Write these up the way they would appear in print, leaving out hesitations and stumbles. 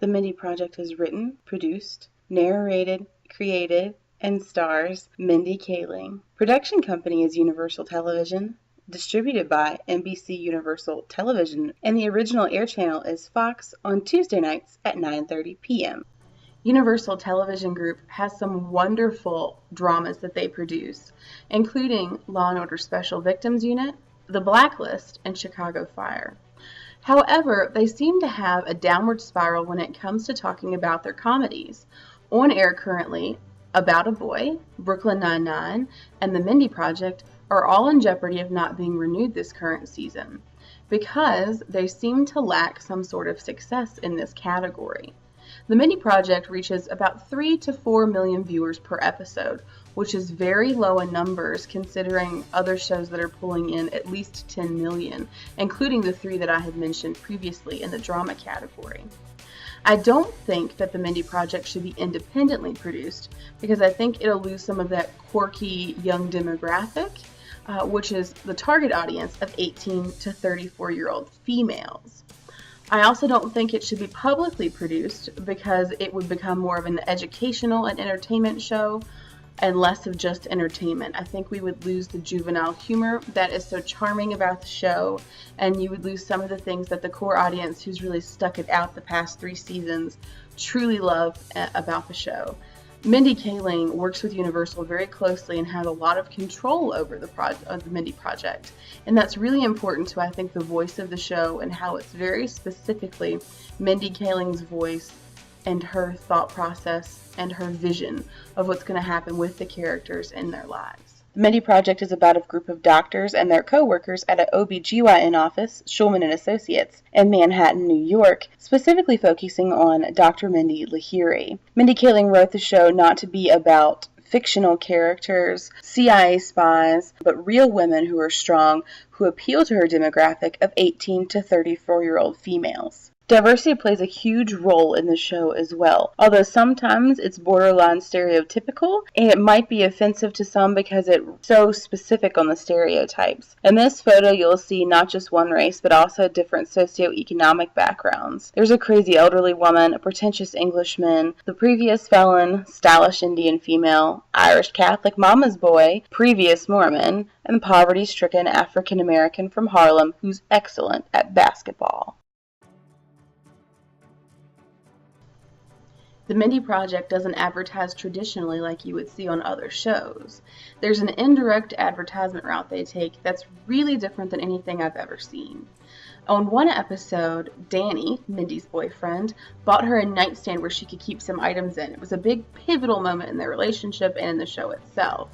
The Mindy Project is written, produced, narrated, created, and stars Mindy Kaling. Production company is Universal Television. Distributed by NBC Universal Television, and the original air channel is Fox on Tuesday nights at 9:30 p.m. Universal Television Group has some wonderful dramas that they produce, including Law & Order Special Victims Unit, The Blacklist, and Chicago Fire. However, they seem to have a downward spiral when it comes to talking about their comedies. On air currently, About a Boy, Brooklyn Nine-Nine, and The Mindy Project are all in jeopardy of not being renewed this current season because they seem to lack some sort of success in this category. The Mindy Project reaches about 3 to 4 million viewers per episode, which is very low in numbers considering other shows that are pulling in at least 10 million, including the 3 that I had mentioned previously in the drama category. I don't think that the Mindy Project should be independently produced because I think it'll lose some of that quirky young demographic, which is the target audience of 18 to 34-year-old females. I also don't think it should be publicly produced because it would become more of an educational and entertainment show and less of just entertainment. I think we would lose the juvenile humor that is so charming about the show, and you would lose some of the things that the core audience who's really stuck it out the past 3 seasons truly love about the show. Mindy Kaling works with Universal very closely and has a lot of control over the Mindy Project. And that's really important to, I think, the voice of the show and how it's very specifically Mindy Kaling's voice and her thought process and her vision of what's going to happen with the characters in their lives. The Mindy Project is about a group of doctors and their co-workers at an OB/GYN office, Schulman & Associates, in Manhattan, New York, specifically focusing on Dr. Mindy Lahiri. Mindy Kaling wrote the show not to be about fictional characters, CIA spies, but real women who are strong, who appeal to her demographic of 18 to 34-year-old females. Diversity plays a huge role in the show as well, although sometimes it's borderline stereotypical, and it might be offensive to some because it's so specific on the stereotypes. In this photo, you'll see not just one race, but also different socioeconomic backgrounds. There's a crazy elderly woman, a pretentious Englishman, the previous felon, stylish Indian female, Irish Catholic mama's boy, previous Mormon, and poverty-stricken African American from Harlem who's excellent at basketball. The Mindy Project doesn't advertise traditionally like you would see on other shows. There's an indirect advertisement route they take that's really different than anything I've ever seen. On one episode, Danny, Mindy's boyfriend, bought her a nightstand where she could keep some items in. It was a big pivotal moment in their relationship and in the show itself.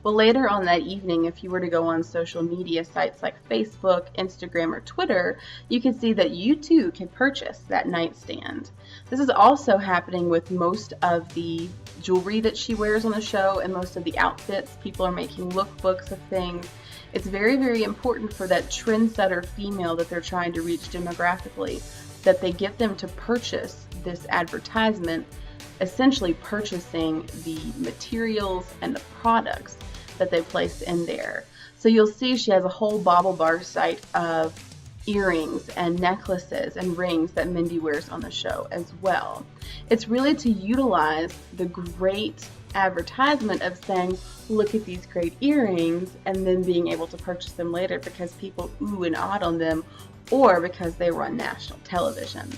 Well, later on that evening, if you were to go on social media sites like Facebook, Instagram, or Twitter, you can see that you too can purchase that nightstand. This is also happening with most of the jewelry that she wears on the show and most of the outfits. People are making lookbooks of things. It's very, very important for that trendsetter female that they're trying to reach demographically, that they get them to purchase this advertisement, essentially purchasing the materials and the products that they place in there. So you'll see she has a whole bauble bar site of earrings and necklaces and rings that Mindy wears on the show as well. It's really to utilize the great advertisement of saying, look at these great earrings, and then being able to purchase them later because people ooh and ahhed on them, or because they were on national television.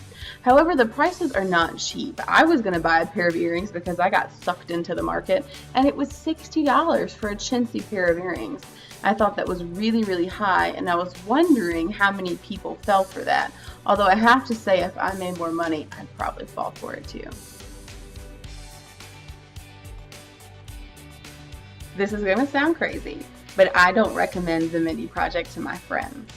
However, the prices are not cheap. I was going to buy a pair of earrings because I got sucked into the market, and it was $60 for a chintzy pair of earrings. I thought that was really, really high, and I was wondering how many people fell for that. Although I have to say, if I made more money, I'd probably fall for it too. This is going to sound crazy, but I don't recommend the Mindy Project to my friends.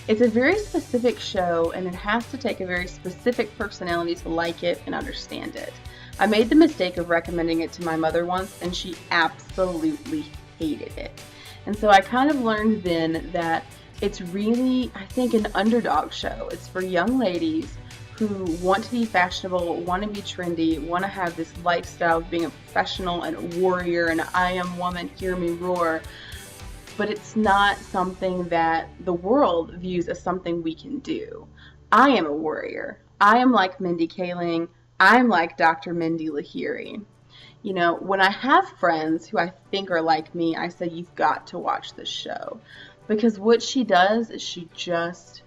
It's a very specific show, and it has to take a very specific personality to like it and understand it. I made the mistake of recommending it to my mother once, and she absolutely hated it. And so I kind of learned then that it's really, I think, an underdog show. It's for young ladies who want to be fashionable, want to be trendy, want to have this lifestyle of being a professional and a warrior and I am woman, hear me roar. But it's not something that the world views as something we can do. I am a warrior. I am like Mindy Kaling. I'm like Dr. Mindy Lahiri. You know, when I have friends who I think are like me, I say, you've got to watch this show. Because what she does is she just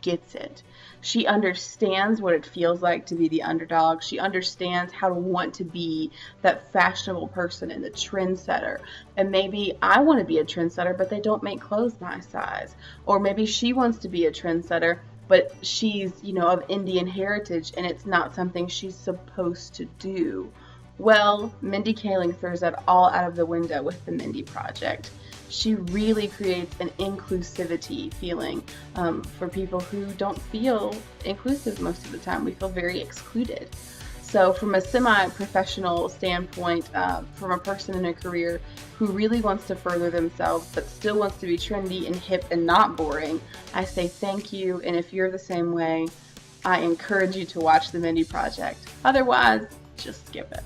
gets it. She understands what it feels like to be the underdog. She understands how to want to be that fashionable person and the trendsetter. And maybe I want to be a trendsetter, but they don't make clothes my size. Or maybe she wants to be a trendsetter, but she's, you know, of Indian heritage and it's not something she's supposed to do. Well, Mindy Kaling throws that all out of the window with the Mindy Project. She really creates an inclusivity feeling for people who don't feel inclusive most of the time. We feel very excluded. So from a semi-professional standpoint, from a person in a career who really wants to further themselves but still wants to be trendy and hip and not boring, I say thank you. And if you're the same way, I encourage you to watch the Mindy Project. Otherwise, just skip it.